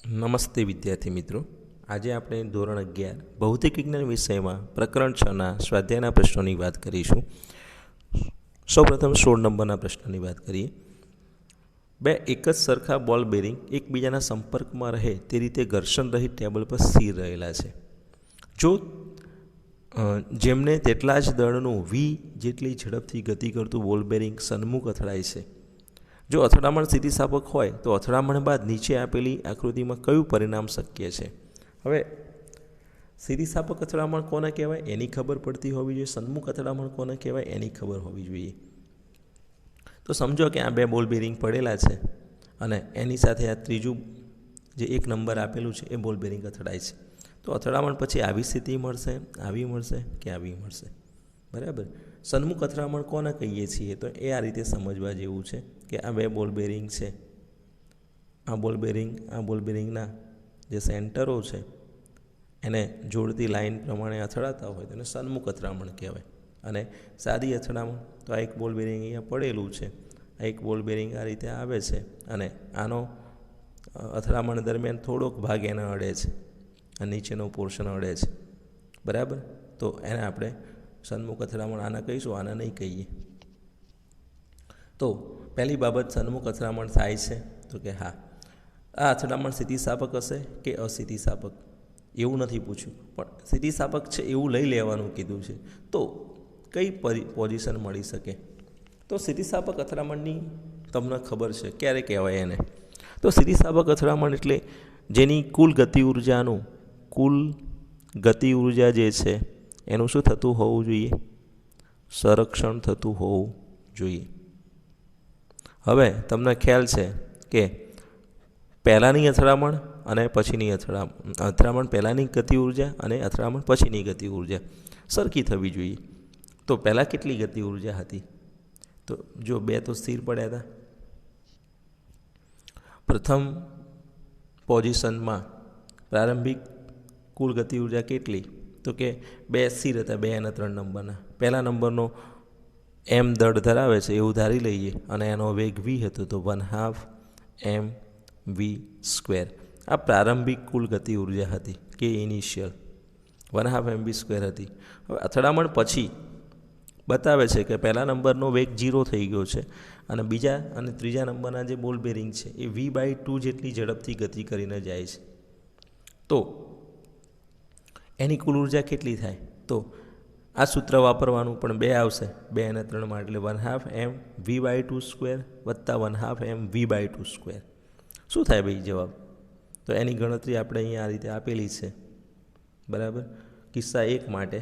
નમસ્તે વિદ્યાર્થી મિત્રો, આજે આપણે ધોરણ 11 ભૌતિક વિજ્ઞાન વિષયમાં પ્રકરણ 6ના સ્વાધ્યાયના પ્રશ્નોની વાત કરીશું. સૌપ્રથમ 16 નંબરના પ્રશ્નની વાત કરીએ. બે એક જ સરખા બોલ બેરિંગ એકબીજાના સંપર્કમાં રહે તે રીતે ઘર્ષણ રહિત ટેબલ પર સ્થિર રહેલા છે. જો જેમને તેટલા જ દળનું v જેટલી ઝડપથી ગતિ કરતું બોલ બેરિંગ સન્મુખ અથડાય છે. જો અથડામણ સ્થિતિસ્થાપક હોય તો અથડામણ બાદ નીચે આપેલી આકૃતિમાં કયું પરિણામ શક્ય છે? હવે સ્થિતિસ્થાપક અથડામણ કોને કહેવાય એની ખબર પડતી હોવી જોઈએ, સન્મુખ અથડામણ કોને કહેવાય એની ખબર હોવી જોઈએ. તો સમજો કે આ બે બોલ બેરિંગ પડેલા છે અને એની સાથે આ ત્રીજું જે એક નંબર આપેલું છે એ બોલ બેરિંગ અથડાય છે. તો અથડામણ પછી આવી સ્થિતિ મળશે, આવી મળશે કે આવી મળશે, બરાબર. સન્મુખ અથડામણ કોને કહીએ છીએ? તો એ આ રીતે સમજવા જેવું છે કે આ બે બોલ બેરિંગ છે, આ બોલ બેરિંગના જે સેન્ટરો છે એને જોડતી લાઈન પ્રમાણે અથડાતા હોય તો એને સન્મુખ અથડામણ કહેવાય. અને સાદી અથડામણ તો આ એક બોલ બેરિંગ અહીંયા પડેલું છે, આ એક બોલ બેરિંગ આ રીતે આવે છે અને આનો અથડામણ દરમિયાન થોડોક ભાગ એને અડે છે અને નીચેનો પોર્શન અડે છે, બરાબર. તો એને આપણે સન્મુખ અથડામણ આના કહીશું, આના નહીં કહીએ. તો પહેલી બાબત, સન્મુખ અથડામણ થાય છે તો કે હા. આ અથડામણ સ્થિતિસ્થાપક હશે કે અસ્થિતિસ્થાપક એવું નથી પૂછ્યું, પણ સ્થિતિસ્થાપક છે એવું લઈ લેવાનું કીધું છે. તો કઈ પોઝિશન મળી શકે? તો સ્થિતિસ્થાપક અથડામણની તમને ખબર છે ક્યારે કહેવાય એને? તો સ્થિતિસ્થાપક અથડામણ એટલે જેની કુલ ગતિ ઉર્જા જે છે એનું શું થતું હોવું જોઈએ? સંરક્ષણ થતું હોવું જોઈએ. હવે તમને ખ્યાલ છે કે પહેલાંની અથડામણ અને પછીની અથડામણ પહેલાંની ગતિ ઉર્જા અને અથડામણ પછીની ગતિ ઉર્જા સરખી થવી જોઈએ. તો પહેલાં કેટલી ગતિ ઉર્જા હતી? તો જો બે તો સ્થિર પડ્યા હતા. પ્રથમ પોઝિશનમાં પ્રારંભિક કુલ ગતિ ઉર્જા કેટલી? તો કે બે સ્થિર હતા, 2 અને 3 નંબરના. પહેલા નંબરનો m દળ ધરાવે છે એવું ધારી લઈએ અને એનો વેગ v હતો, તો 1/2 mv². આ પ્રારંભિક કુલ ગતિ ઉર્જા હતી કે ઇનિશિયલ 1/2 mv² હતી. હવે અથડામણ પછી બતાવે છે કે પહેલા નંબરનો વેગ 0 થઈ ગયો છે અને બીજા અને ત્રીજા નંબરના જે બોલ બેરિંગ છે એ v/2 જેટલી ઝડપથી ગતિ કરીને જાય છે. તો એની કુલ ઉર્જા કેટલી થાય? તો આ સૂત્ર વાપરવાનું, પણ 2 આવશે, 2 અને 3 માં, એટલે 1/2 mv/2² વત્તા 1/2 mv/2². શું થાય ભાઈ જવાબ? તો એની ગણતરી આપણે અહીંયા આ રીતે આપેલી છે, બરાબર. કિસ્સા 1 માટે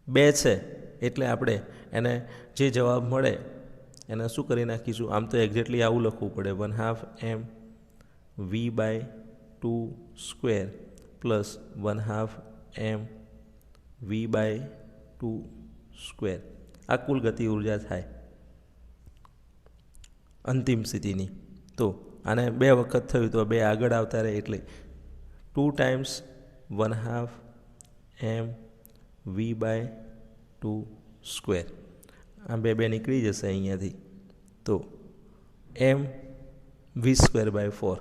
2 છે એટલે આપણે એને જે જવાબ મળે એને શું કરી નાખીશું? આમ તો એક્ઝેક્ટલી આવું લખવું પડે, 1/2 mv/2² પ્લસ 1/2 mv/2². આ કુલ ગતિ ઉર્જા થાય અંતિમ સ્થિતિની. તો આને 2 વખત થયું તો 2 આગળ આવતા રહે એટલે 2 ટાઈમ્સ 1/2 mv/2². આ 2 નીકળી જશે અહીંયાથી. તો mv²/4.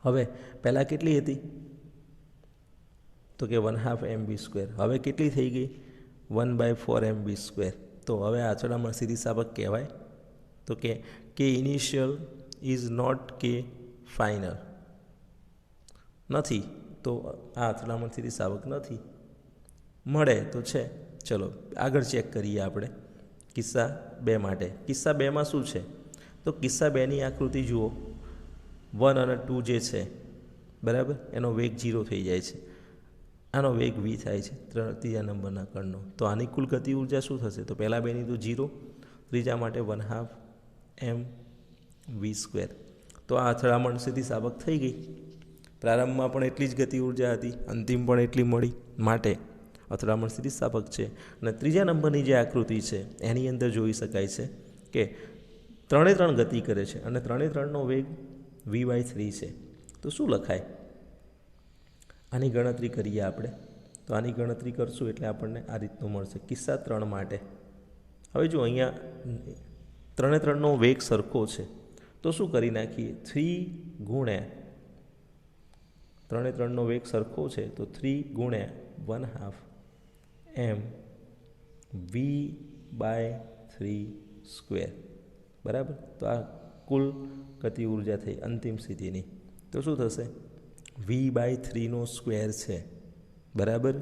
હવે પહેલાં કેટલી હતી? તો કે 1/2 mv². હવે કેટલી થઈ ગઈ? 1/4 mv². તો હવે આ અથડામણ સ્થિતિસ્થાપક કહેવાય? તો કે ઇનિશિયલ ઇઝ નોટ કે ફાઇનલ નથી, તો આ અથડામણ સ્થિતિસ્થાપક નથી. મળે તો છે. ચલો આગળ ચેક કરીએ આપણે કિસ્સા 2 માટે. કિસ્સા 2માં શું છે? તો કિસ્સા 2ની આકૃતિ જુઓ. 1 અને 2 જે છે, બરાબર, એનો વેગ 0 થઈ જાય છે. આનો વેગ v થાય છે, ત્રીજા નંબરના કણનો. તો આની કુલ ગતિ ઉર્જા શું થશે? તો પહેલાં બેની તો 0, ત્રીજા માટે 1/2 mv². તો આ અથડામણ સ્થિતિસ્થાપક થઈ ગઈ. પ્રારંભમાં પણ એટલી જ ગતિ ઉર્જા હતી, અંતિમ પણ એટલી મળી, માટે અથડામણ સ્થિતિસ્થાપક છે. અને ત્રીજા નંબરની જે આકૃતિ છે એની અંદર જોઈ શકાય છે કે 3 ગતિ કરે છે અને 3નો વેગ v/3 છે. તો શું લખાય? આની ગણતરી કરીએ આપણે. તો આની ગણતરી કરશું એટલે આપણને આ રીતનું મળશે કિસ્સા 3 માટે. હવે જો અહીંયા ત્રણે ત્રણનો વેગ સરખો છે તો શું કરી નાખીએ, 3 ગુણ્યા ત્રણે ત્રણનો વેગ સરખો છે તો 3 ગુણ્યા 1/2 એમ v/3 સ્ક્વેર, બરાબર. તો આ કુલ ગતિ ઉર્જા થઈ અંતિમ સ્થિતિની. તો શું થશે, v/3નો સ્ક્વેર છે, બરાબર.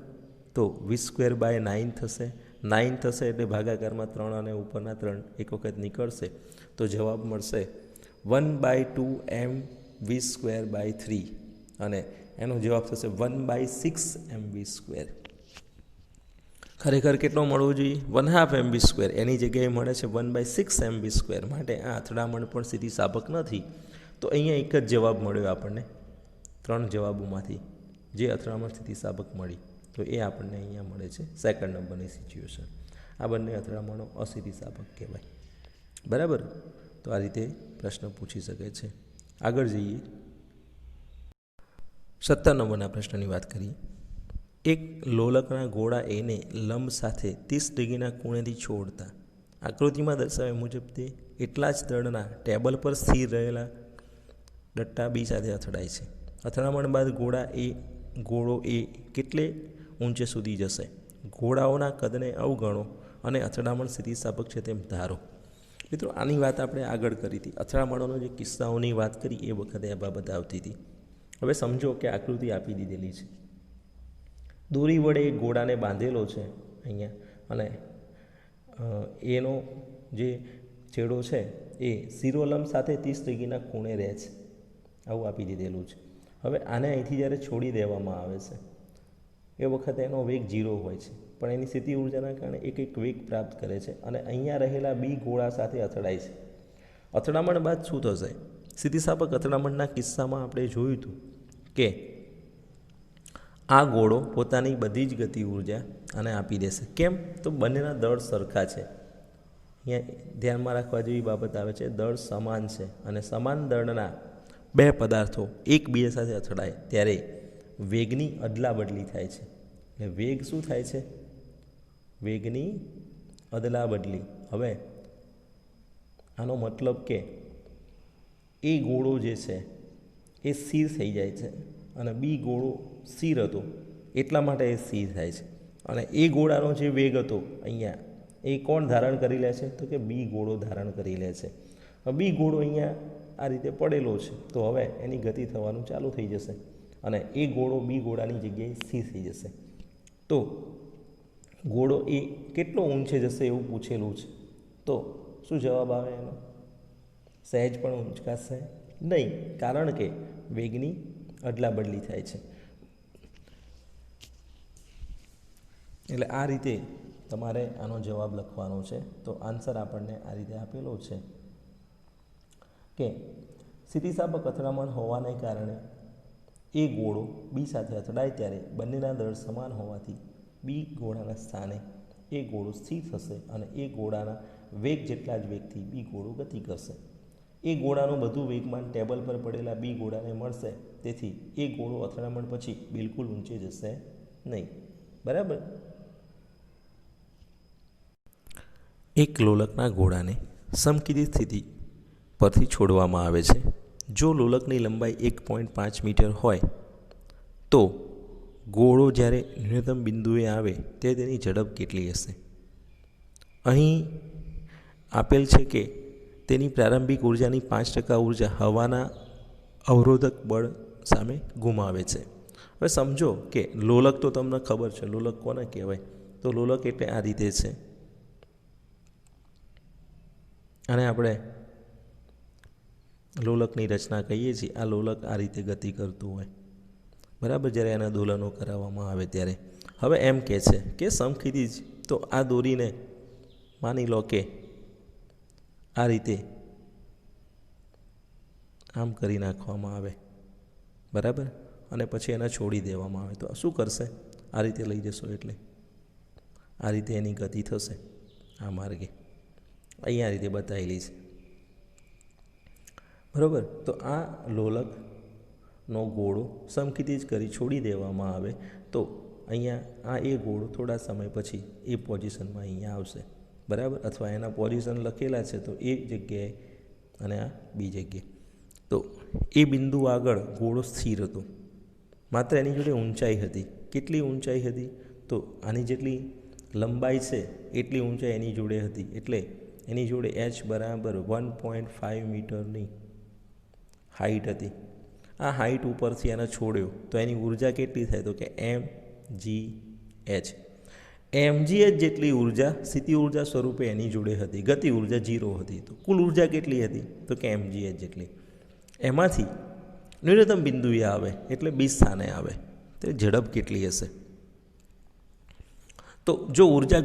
તો v²/9 થશે. 9 થશે એટલે ભાગાકારમાં 3 અને ઉપરના 3 એક વખત નીકળશે તો જવાબ મળશે 1/2 એમ v²/3 અને એનો જવાબ થશે 1/6 mv². ખરેખર કેટલો મળવો જોઈએ, 1/2 mv², એની જગ્યાએ મળે છે 1/6 mv². માટે આ અથડામણ પણ સ્થિતિસ્થાપક નથી. તો અહીંયા એક જ જવાબ મળ્યો આપણને 3 જવાબોમાંથી, જે અથડામણ સ્થિતિસ્થાપક મળી તો એ આપણને અહીંયા મળે છે સેકન્ડ નંબરની સિચ્યુએશન. આ બંને અથડામણો અસ્થિતિસ્થાપક કહેવાય, બરાબર. તો આ રીતે પ્રશ્ન પૂછી શકે છે. આગળ જઈએ, 17 નંબરના પ્રશ્નની વાત કરીએ. એક લોલકના ગોળા એને લંબ સાથે 30 ડિગ્રીના ખૂણેથી છોડતા આકૃતિમાં દર્શાવ્યા મુજબ તે એટલા જ દળના ટેબલ પર સ્થિર રહેલા ડટ્ટા બી સાથે અથડાય છે. અથડામણ બાદ ગોળો એ કેટલે ઊંચે સુધી જશે? ઘોડાઓના કદને અવગણો અને અથડામણ સ્થિતિસ્થાપક છે તેમ ધારો. મિત્રો, આની વાત આપણે આગળ કરી હતી. અથડામણોનો જે કિસ્સાઓની વાત કરી એ વખતે આ બાબત આવતી હતી. હવે સમજો કે આકૃતિ આપી દીધેલી છે. દોરી વડે એક ઘોડાને બાંધેલો છે અહીંયા, અને એનો જે છેડો છે એ શિરોલંબ સાથે 30 ડિગ્રીના ખૂણે રહે છે, આવું આપી દીધેલું છે. હવે આને અહીંથી જ્યારે છોડી દેવામાં આવે છે એ વખતે એનો વેગ 0 હોય છે, પણ એની સ્થિતિ ઉર્જાના કારણે એક વેગ પ્રાપ્ત કરે છે અને અહીંયા રહેલા બી ગોળા સાથે અથડાય છે. અથડામણ બાદ શું થશે? સ્થિતિસ્થાપક અથડામણના કિસ્સામાં આપણે જોયું હતું કે આ ગોળો પોતાની બધી જ ગતિ ઉર્જા આને આપી દેશે. કેમ? તો બંનેના દળ સરખા છે. અહીંયા ધ્યાનમાં રાખવા જેવી બાબત આવે છે, દળ સમાન છે અને સમાન દળના બે પદાર્થો એકબીજા સાથે અથડાય ત્યારે વેગની અદલા બદલી થાય છે. એટલે વેગ શું થાય છે? વેગની અદલા બદલી. હવે આનો મતલબ કે એ ગોળો જે છે એ સ્થિર થઈ જાય છે અને બી ગોળો સ્થિર હતો એટલા માટે એ સ્થિર થાય છે. અને એ ગોળાનો જે વેગ હતો અહીંયા એ કોણ ધારણ કરી લે છે? તો કે બી ગોળો ધારણ કરી લે છે. બી ગોળો અહીંયા આ રીતે પડેલો છે તો હવે એની ગતિ થવાનું ચાલુ થઈ જશે અને એ ગોળો બી ગોળાની જગ્યાએ સ્થિર થઈ જશે. તો ગોળો એ કેટલો ઊંચે જશે એવું પૂછેલું છે, તો શું જવાબ આવે એનો? સહેજ પણ ઊંચકાશે નહીં, કારણ કે વેગની અદલા બદલી થાય છે. એટલે આ રીતે તમારે આનો જવાબ લખવાનો છે. તો આન્સર આપણને આ રીતે આપેલો છે કે સ્થિતિસ્થાપક અથડામણ હોવાને કારણે એ ગોળો બી સાથે અથડાય ત્યારે બંનેના દળ સમાન હોવાથી બી ગોળાના સ્થાને એ ગોળો સ્થિર થશે અને એ ગોળાના વેગ જેટલા જ વેગથી બી ગોળો ગતિ કરશે. એ ગોળાનું બધું વેગમાન ટેબલ પર પડેલા બી ગોળાને મળશે, તેથી એ ગોળો અથડામણ પછી બિલકુલ ઊંચે જશે નહીં. બરાબર. એક લોલકના ગોળાને સમકીતી સ્થિતિ પરથી છોડવામાં આવે છે. જો લોલકની લંબાઈ 1.5 મીટર હોય તો ગોળો જ્યારે ન્યૂનતમ બિંદુએ આવે તે તેની ઝડપ કેટલી હશે? અહીં આપેલ છે કે તેની પ્રારંભિક ઉર્જાની 5% ઉર્જા હવાના અવરોધક બળ સામે ગુમાવે છે. હવે સમજો કે લોલક તો તમને ખબર છે, લોલક કોને કહેવાય? તો લોલક એટલે આ રીતે છે. અને આપણે લોલકની રચના કહીએ છીએ. આ લોલક આ રીતે ગતિ કરતું હોય, બરાબર, જ્યારે એના દોલનો કરાવવામાં આવે ત્યારે. હવે એમ કહે છે કે સમખીતી જ તો આ દોરીને માની લો કે આ રીતે આમ કરી નાખવામાં આવે, બરાબર, અને પછી એને છોડી દેવામાં આવે તો શું કરશે? આ રીતે લઈ જશો એટલે આ રીતે એની ગતિ થશે આ માર્ગે. અહીંયા રીતે બતાવેલી છે, બરાબર. તો આ લોલકનો ગોળો સમકીતી જ કરી છોડી દેવામાં આવે તો અહીંયા આ એ ગોળો થોડા સમય પછી એ પોઝિશનમાં અહીંયા આવશે, બરાબર, અથવા એના પોઝિશન લખેલા છે તો એ જગ્યાએ અને આ બી જગ્યાએ. તો એ બિંદુ આગળ ગોળો સ્થિર હતો, માત્ર એની જોડે ઊંચાઈ હતી. કેટલી ઊંચાઈ હતી? તો આની જેટલી લંબાઈ છે એટલી ઊંચાઈ એની જોડે હતી, એટલે એની જોડે h બરાબર 1.5 મીટરની હાઈટ હતી. આ હાઈટ ઉપરથી એને છોડ્યો તો એની ઉર્જા કેટલી થાય? તો કે mgh. mgh જેટલી ઉર્જા સ્થિતિ ઉર્જા સ્વરૂપે એની જોડે હતી. ગતિ ઉર્જા 0 હતી. તો કુલ ઉર્જા કેટલી હતી? તો કે mgh જેટલી. એમાંથી ન્યૂનતમ બિંદુએ આવે એટલે બી સ્થાને આવે તો ઝડપ કેટલી હશે? તો જો ઉર્જા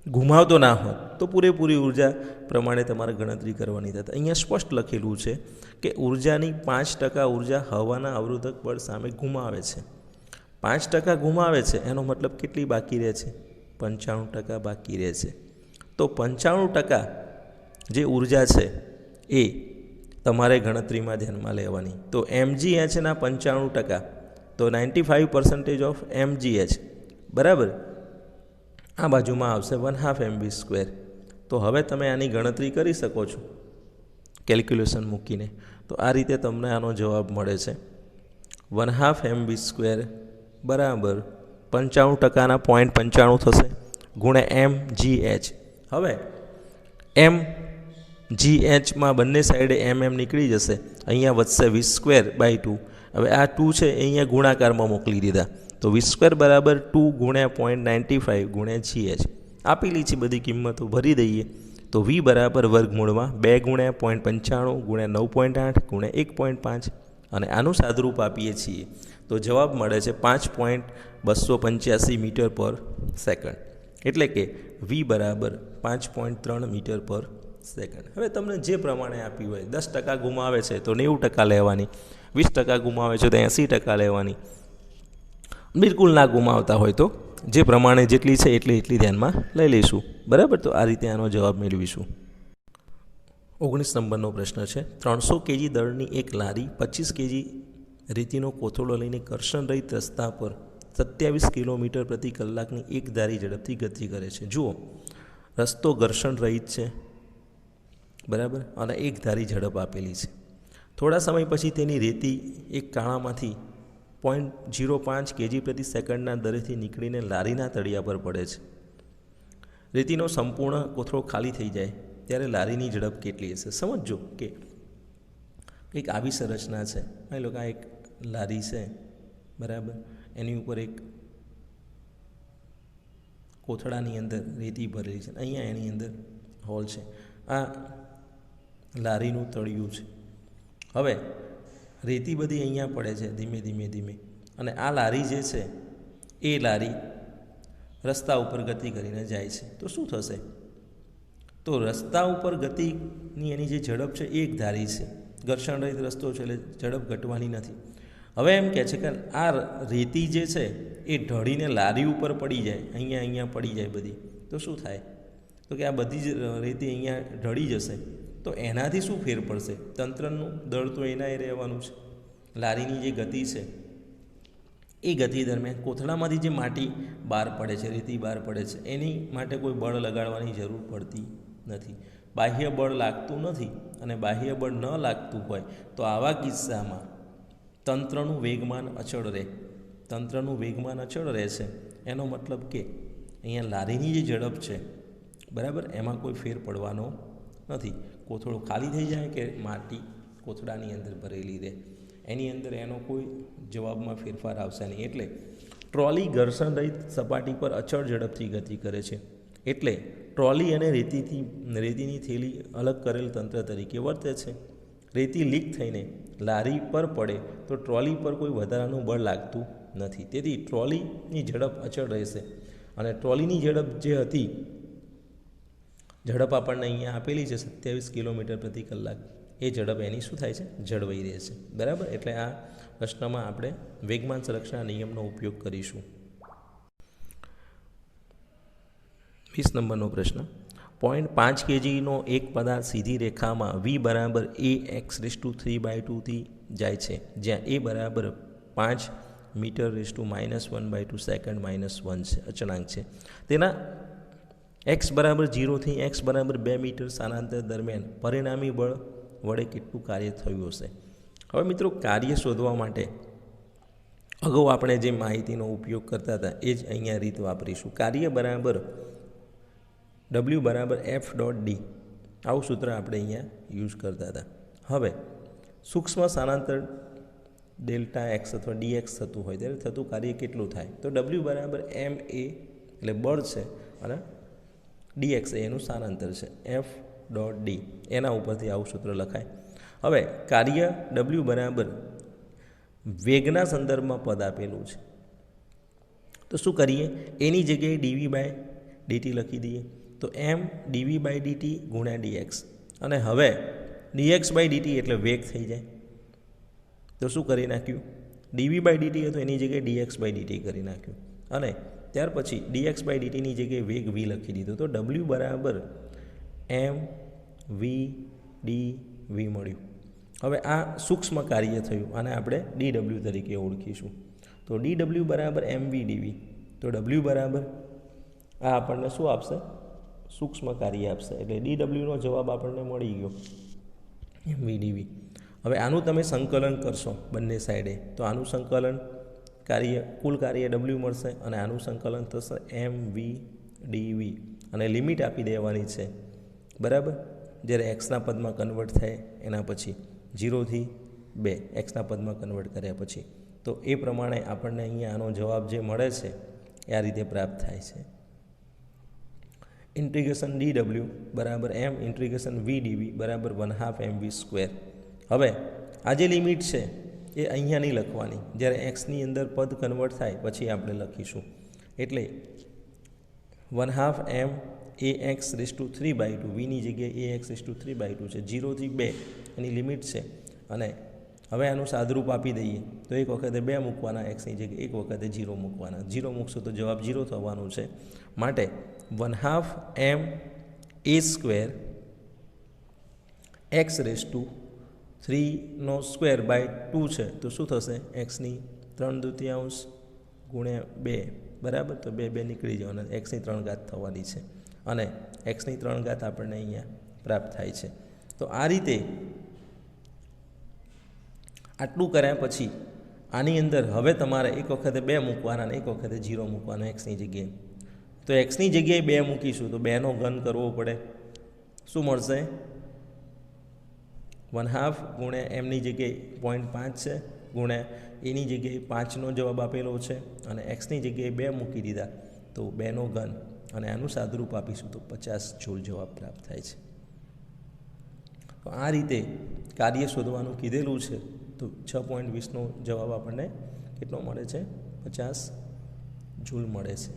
ગુમાવતો ના હોત તો પૂરેપૂરી ઉર્જા પ્રમાણે તમારે ગણતરી કરવાની થતી. અહીંયા સ્પષ્ટ લખેલું છે કે ઉર્જાની 5% ઉર્જા હવાના અવરોધક બળ સામે ગુમાવે છે. 5% ગુમાવે છે એનો મતલબ કેટલી બાકી રહે છે? 95% બાકી રહે છે. તો 95% જે ઉર્જા છે એ તમારે ગણતરીમાં ધ્યાનમાં લેવાની. તો mgh ના 95%, તો 95% ઓફ mgh બરાબર આ બાજુમાં આવશે 1/2 mv². તો હવે તમે આની ગણતરી કરી શકો છો કેલ્ક્યુલેશન મૂકીને. તો આ રીતે તમને આનો જવાબ મળે છે 1/2 mv² બરાબર 95%ના 0.95 થશે ગુણ્યા mgh. હવે mgh બંને સાઈડે નીકળી જશે, અહીંયા વધશે v²/2. હવે આ 2 છે એ અહીંયા ગુણાકારમાં મોકલી દીધા, તો v² બરાબર 2 ગુણ્યા 0.95 ગુણ્યા gh. આપેલી છે બધી કિંમતો ભરી દઈએ તો v બરાબર વર્ગમૂળમાં 2 ગુણ્યા 0.95 ગુણ્યા 9.8 ગુણ્યા 1.5 અને આનું સાદરૂપ આપીએ છીએ તો જવાબ મળે છે 5.285 મીટર પર સેકન્ડ. એટલે કે v બરાબર 5.3 મીટર પર સેકન્ડ. હવે તમને જે પ્રમાણે આપ્યું હોય, 10% ગુમાવે છે તો 90% લેવાની, 20% ગુમાવે છે તો 80% લેવાની, બિલકુલ ના ગુમાવતા હોય તો જે પ્રમાણે જેટલી છે એટલી ધ્યાનમાં લઈ લઈશું. બરાબર, તો આ રીતે આનો જવાબ મેળવીશું. 19 નંબરનો પ્રશ્ન છે, 300 kg દળની એક લારી 25 kg રેતીનો કોથળો લઈને ઘર્ષણ રહિત રસ્તા પર 27 કિલોમીટર પ્રતિ કલાકની એક ધારી ઝડપથી ગતિ કરે છે. જુઓ, રસ્તો ઘર્ષણ રહિત છે બરાબર, અને એક ધારી ઝડપ આપેલી છે. થોડા સમય પછી તેની રેતી એક કાણામાંથી 0.05 kg પ્રતિ સેકન્ડના દરેથી નીકળીને લારીના તળિયા પર પડે છે. રેતીનો સંપૂર્ણ કોથળો ખાલી થઈ જાય ત્યારે લારીની ઝડપ કેટલી હશે? સમજો કે કંઈક આવી સંરચના છે. માની લો કે આ એક લારી છે બરાબર, એની ઉપર એક કોથળાની અંદર રેતી ભરેલી છે, અહીંયા એની અંદર હોલ છે, આ લારીનું તળિયું છે. હવે રેતી બધી અહીંયા પડે છે ધીમે ધીમે અને આ લારી જે છે એ લારી રસ્તા ઉપર ગતિ કરીને જાય છે. તો શું થશે? તો રસ્તા ઉપર ગતિની એની જે ઝડપ છે એ એક ધારી છે, ઘર્ષણ રહિત રસ્તો છે એટલે ઝડપ ઘટવાની નથી. હવે એમ કહે છે કે આ રેતી જે છે એ ઢળીને લારી ઉપર પડી જાય, અહીંયા પડી જાય બધી, તો શું થાય? તો કે આ બધી જ રેતી અહીંયા ઢળી જશે. તો એનાથી શું ફેર પડશે? તંત્રનું દળ તો એનાય રહેવાનું છે. લારીની જે ગતિ છે એ ગતિ દરમિયાન કોથળામાંથી જે માટી બહાર પડે છે, રેતી બહાર પડે છે, એની માટે કોઈ બળ લગાડવાની જરૂર પડતી નથી. બાહ્ય બળ લાગતું નથી, અને બાહ્ય બળ ન લાગતું હોય તો આવા કિસ્સામાં તંત્રનું વેગમાન અચળ રહે. તંત્રનું વેગમાન અચળ રહે છે એનો મતલબ કે અહીંયા લારીની જે ઝડપ છે બરાબર, એમાં કોઈ ફેર પડવાનો નથી. કોથળો ખાલી થઈ જાય કે માટી કોથળાની અંદર ભરેલી રહે, એની અંદર એનો કોઈ જવાબમાં ફેરફાર આવશે નહીં. એટલે ટ્રોલી ઘર્ષણ રહિત સપાટી પર અચળ ઝડપથી ગતિ કરે છે, એટલે ટ્રોલી અને રેતીની થેલી અલગ કરેલ તંત્ર તરીકે વર્તે છે. રેતી લીક થઈને લારી પર પડે તો ટ્રોલી પર કોઈ વધારાનું બળ લાગતું નથી, તેથી ટ્રોલીની ઝડપ અચળ રહેશે. અને ટ્રોલીની ઝડપ જે હતી, ઝડપ આપણને અહીંયા આપેલી છે 27 કિલોમીટર પ્રતિ કલાક, એ ઝડપ એની શું થાય છે? જળવાઈ રહે છે. બરાબર, એટલે આ પ્રશ્નમાં આપણે વેગમાન સંરક્ષણના નિયમનો ઉપયોગ કરીશું. 20 નંબરનો પ્રશ્ન, 0.5 kgનો એક પદાર્થ સીધી રેખામાં v બરાબર ax⁵3/2 થી જાય છે, જ્યાં a બરાબર 5 મીટર⁻⁻² સેકન્ડ -1 છે, અચળાંક છે. તેના એક્સ બરાબર 0થી એક્સ બરાબર 2 મીટર સ્થાનાંતર દરમિયાન પરિણામી બળ વડે કેટલું કાર્ય થયું હશે. હવે મિત્રો કાર્ય શોધવા માટે અગાઉ આપણે જે માહિતીનો ઉપયોગ કરતા હતા એ જ અહીંયા રીત વાપરીશું. કાર્ય બરાબર ડબલ્યુ બરાબર એફ ડોટ ડી, આવું સૂત્ર આપણે અહીંયા યુઝ કરતા હતા. હવે સૂક્ષ્મ સ્થાનાંતર ડેલ્ટા એક્સ અથવા ડીએક્સ થતું હોય ત્યારે થતું કાર્ય કેટલું થાય? તો ડબલ્યુ બરાબર એમ એ એટલે બળ છે અને ડીએક્સ એનું સ્થાનાંતર છે, એફ ડોટ ડી, એના ઉપરથી આવું સૂત્ર લખાય. હવે કાર્ય ડબલ્યુ બરાબર વેગના સંદર્ભમાં પદ આપેલું છે, તો શું કરીએ? એની જગ્યાએ ડીવી બાય ડીટી લખી દઈએ. તો એમ ડીવી બાય ડીટી ગુણ્યા ડીએક્સ, અને હવે ડીએક્સ બાય ડીટી એટલે વેગ થઈ જાય. તો શું કરી નાખ્યું? ડીવી બાય ડીટી હતો એની જગ્યાએ ડીએક્સ બાય ડીટી કરી નાખ્યું, અને ત્યાર પછી ડીએક્સ બાય ડીટીની જગ્યાએ વેગ વી લખી દીધો. તો ડબલ્યુ બરાબર એમ વી ડી વી મળ્યું. હવે આ સૂક્ષ્મ કાર્ય થયું, આને આપણે ડી ડબલ્યુ તરીકે ઓળખીશું. તો ડી ડબલ્યુ બરાબર એમ વી ડીવી, તો ડબલ્યુ બરાબર આ આપણને શું આપશે? સૂક્ષ્મ કાર્ય આપશે. એટલે ડી ડબલ્યુનો જવાબ આપણને મળી ગયો, એમ વી ડીવી. હવે આનું તમે સંકલન કરશો બંને સાઈડે, તો આનું સંકલન કાર્ય કુલ કાર્ય ડબલ્યુ મળશે, અને આનું સંકલન થશે એમ વી ડીવી, અને લિમિટ આપી દેવાની છે, બરાબર. જ્યારે એક્સના પદમાં કન્વર્ટ થાય એના પછી 0થી 2 એક્સના પદમાં કન્વર્ટ કર્યા પછી, તો એ પ્રમાણે આપણને અહીંયા આનો જવાબ જે મળે છે એ આ રીતે પ્રાપ્ત થાય છે. ઇન્ટિગ્રેશન ડી ડબલ્યુ બરાબર એમ ઇન્ટિગ્રેશન વી ડીવી બરાબર 1/2 એમ વી સ્ક્વેર. હવે આ જે લિમિટ છે એ અહીંયા નહીં લખવાની, જ્યારે એક્સની અંદર પદ કન્વર્ટ થાય પછી આપણે લખીશું. એટલે 1/2 એમ એ એક્સ રેસ ટુ 3/2, વીની જગ્યાએ એ એક્સ રેસ ટુ 3/2 છે. 0થી 2 એની લિમિટ છે, અને હવે આનું સાદરૂપ આપી દઈએ તો એક વખતે 2 મૂકવાના એક્સની જગ્યાએ, એક વખતે 0 મૂકવાના. 0 મૂકશો તો જવાબ 0 થવાનું છે. માટે 1/2 એમ એ સ્ક્વેર એક્સ રેસ ટુ 3નો સ્ક્વેર બાય 2 છે, તો શું થશે? એક્સની 3/2 ગુણ્યા 2, બરાબર. તો 2 નીકળી જવાના, એક્સની 3 ઘાત થવાની છે, અને એક્સની 3 ઘાત આપણને અહીંયા પ્રાપ્ત થાય છે. તો આ રીતે આટલું કર્યા પછી આની અંદર હવે તમારે એક વખતે 2 મૂકવાના અને એક વખતે 0 મૂકવાના એક્સની જગ્યાએ. તો એક્સની જગ્યાએ 2 મૂકીશું તો 2નો ઘન કરવો પડે. શું મળશે? 1/2 ગુણ્યા એમની જગ્યાએ 0.5 છે, ગુણ્યા એની જગ્યાએ 5નો જવાબ આપેલો છે, અને એક્સની જગ્યાએ 2 મૂકી દીધા તો 2નો ઘન, અને આનું સાદરૂપ આપીશું તો 50 જૂલ જવાબ પ્રાપ્ત થાય છે. તો આ રીતે કાર્ય શોધવાનું કીધેલું છે. તો 6.20નો જવાબ આપણને કેટલો મળે છે? 50 જૂલ મળે છે.